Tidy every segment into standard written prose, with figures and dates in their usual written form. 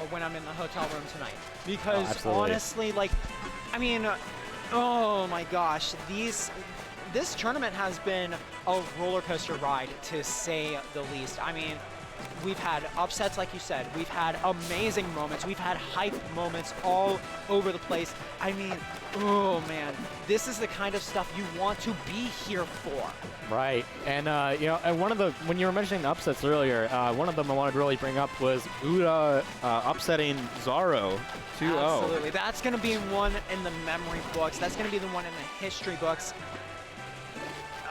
when I'm in the hotel room tonight. Because honestly, like, I mean, oh my gosh, this tournament has been a roller coaster ride, to say the least. I mean, we've had upsets, like you said. We've had amazing moments. We've had hype moments all over the place. I mean, oh man, this is the kind of stuff you want to be here for. Right, and you know, and when you were mentioning the upsets earlier, one of them I wanted to really bring up was Uda upsetting Zaro 2-0. Absolutely, that's going to be one in the memory books. That's going to be the one in the history books.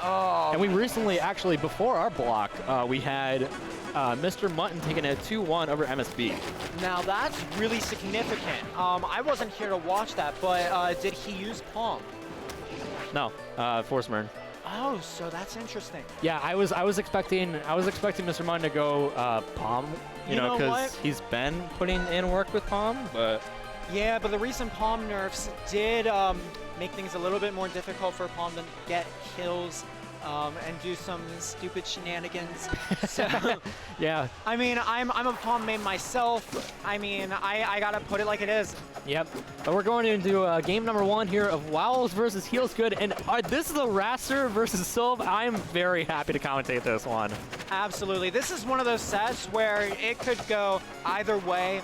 Oh, and we recently, actually, before our block, we had Mr. Mutton taking a 2-1 over MSB. Now that's really significant. I wasn't here to watch that, but did he use Palm? No, Force Burn. Oh, so that's interesting. Yeah, I was expecting Mr. Mutton to go Palm, you know, because he's been putting in work with Palm, but yeah, but the recent Palm nerfs did make things a little bit more difficult for Palm to get kills and do some stupid shenanigans. So, yeah. I mean, I'm a Palm main myself. I mean, I gotta put it like it is. Yep. But we're going into game number 1 here of W0wells versus HealsGood, and this is a Wrastor versus Sylv. I'm very happy to commentate this one. Absolutely. This is one of those sets where it could go either way,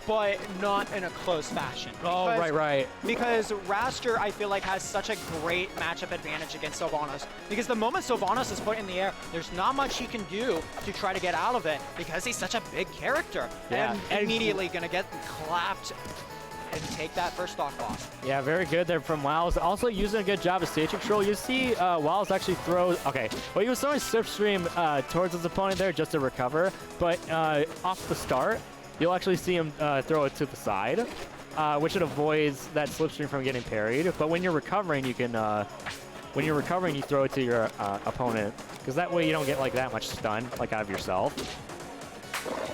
but not in a close fashion. Oh, right. Because Wrastor, I feel like, has such a great matchup advantage against Sylvanos. Because the moment Sylvanos is put in the air, there's not much he can do to try to get out of it, because he's such a big character. Yeah. And immediately gonna get clapped and take that first stock loss. Yeah, very good there from W0wells. Also using a good job of stage control. You see W0wells actually throw, okay, well, he was throwing slipstream towards his opponent there just to recover, but off the start, you'll actually see him throw it to the side, which it avoids that slipstream from getting parried. But when you're recovering, you can, you throw it to your opponent, because that way you don't get like that much stun like out of yourself.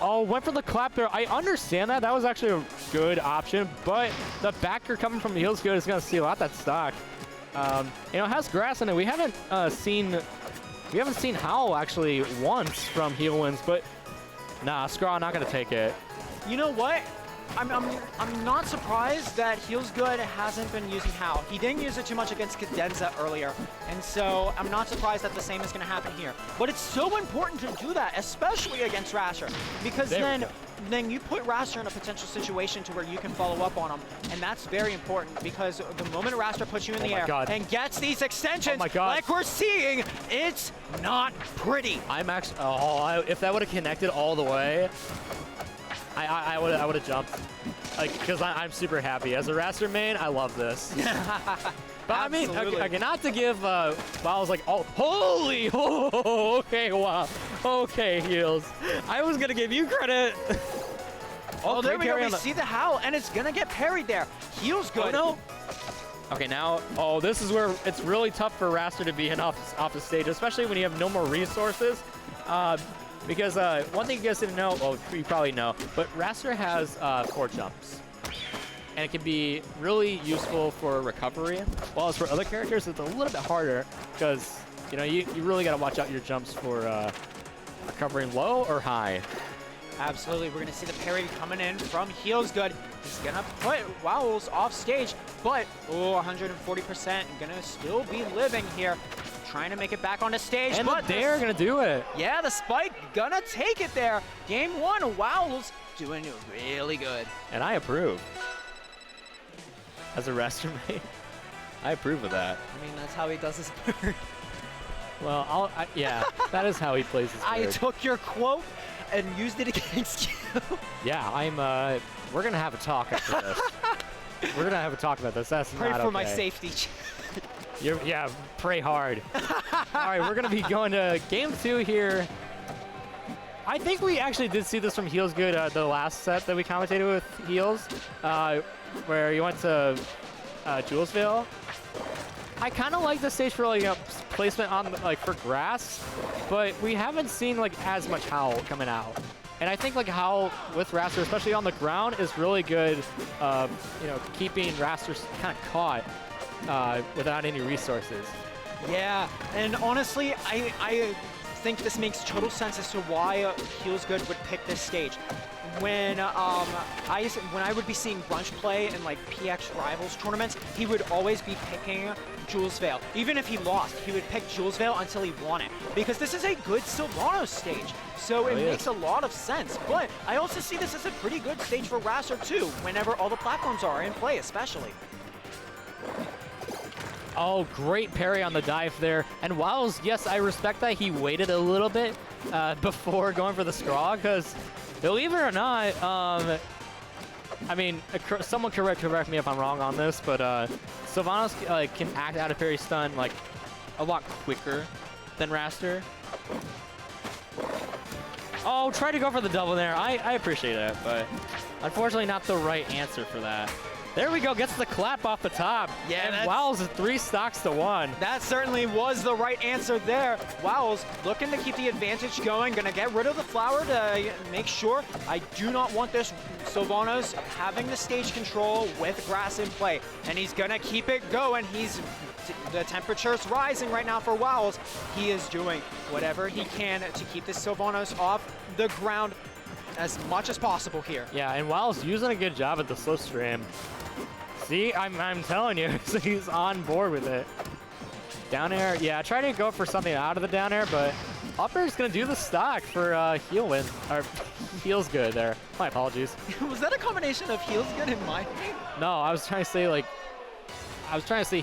Oh, went for the clap there. I understand that. That was actually a good option, but the backer coming from the HealsGood is going to steal out that stock. You know, it has grass in it. We haven't seen Howl actually once from heal wins, but nah, Scraw not going to take it. You know what? I'm not surprised that HealsGood hasn't been using Howl. He didn't use it too much against Cadenza earlier, and so I'm not surprised that the same is going to happen here. But it's so important to do that, especially against Wrastor, because then you put Wrastor in a potential situation to where you can follow up on him, and that's very important, because the moment Wrastor puts you in the air and gets these extensions, like we're seeing, it's not pretty. I'm actually, if that would have connected all the way, I would have jumped, like, because I'm super happy. As a Wrastor main, I love this. But I mean, okay, not to give W0wells like, oh, holy, okay, wow, okay, Heals. I was gonna give you credit. Oh, there we go. We see the Howl, and it's gonna get parried there. HealsGood. Oh, no. Okay, now, oh, this is where it's really tough for Wrastor to be in off the stage, especially when you have no more resources. Because one thing you guys didn't know, well, you probably know, but Wrastor has 4 jumps. And it can be really useful for recovery. While as for other characters, it's a little bit harder, because, you know, you really got to watch out your jumps for recovering low or high. Absolutely, we're gonna see the parry coming in from HealsGood. He's gonna put W0wells off stage, but, oh, 140%, gonna still be living here. Trying to make it back onto stage, and but they're gonna do it. Yeah, the spike gonna take it there. Game 1, W0wells doing really good. And I approve. As a Wrastor main, I approve of that. I mean, that's how he does his bird. Well, yeah, that is how he plays his bird. I took your quote and used it against you. Yeah, we're gonna have a talk after this. We're gonna have a talk about this. That's Pray not for okay. My safety. Yeah, pray hard. All right, we're going to be going to game 2 here. I think we actually did see this from HealsGood the last set that we commentated with Heals, where you went to Julesville. I kind of like the stage for, like, placement on, like, for grass, but we haven't seen, like, as much Howl coming out. And I think, like, Howl with Wrastor, especially on the ground, is really good, you know, keeping Wrastor kind of caught without any resources. Yeah, and honestly, I think this makes total sense as to why HealsGood would pick this stage. when I would be seeing Brunch play in like PX Rivals tournaments, he would always be picking Jules Vale. Even if he lost, he would pick Jules Vale until he won it. Because this is a good Sylvanos stage. So it makes a lot of sense. But I also see this as a pretty good stage for Wrastor too, whenever all the platforms are in play, especially. Oh, great parry on the dive there. And Wells, yes, I respect that he waited a little bit before going for the scrawl, because believe it or not, I mean, someone correct me if I'm wrong on this, but Sylvanos can act out a parry stun like a lot quicker than Wrastor. Oh, try to go for the double there. I appreciate it, but unfortunately not the right answer for that. There we go, gets the clap off the top. Yeah, and Wells is 3 stocks to 1. That certainly was the right answer there. Wells looking to keep the advantage going, gonna get rid of the flower to make sure I do not want this Sylvanos having the stage control with grass in play. And he's gonna keep it going. The temperature's rising right now for Wells. He is doing whatever he can to keep this Sylvanos off the ground as much as possible here. Yeah, and Wells using a good job at the slipstream. See, I'm telling you, he's on board with it. Down air, yeah, try to go for something out of the down air, but up air is going to do the stock for heal win, or heals good there. My apologies. Was that a combination of heals good and mine? No, I was trying to say, like,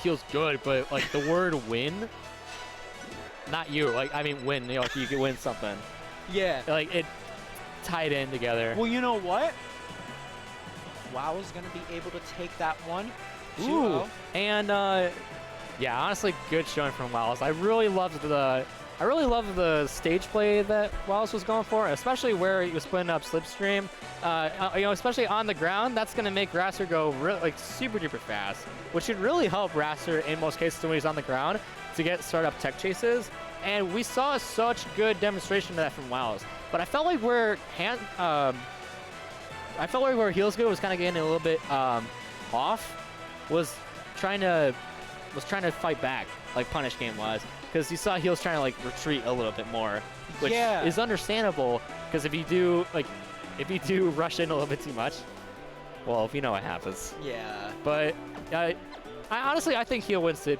heals good, but, like, the word win, not you, like, I mean win, you know, like you can win something. Yeah. Like, it tied in together. Well, you know what? WoW is going to be able to take that one. Ooh, and yeah, honestly, good showing from Wells. I really loved the stage play that Wells was going for, especially where he was putting up slipstream. You know, especially on the ground, that's going to make Wrastor go like super duper fast, which should really help Wrastor in most cases when he's on the ground to get startup tech chases. And we saw such good demonstration of that from Wells. But I felt like where HealsGood was kind of getting a little bit off was trying to fight back like Punish Game was, because you saw Heals trying to like retreat a little bit more, which is understandable, because if you do rush in a little bit too much, well, if you know what happens. Yeah. But I honestly think Heal wins it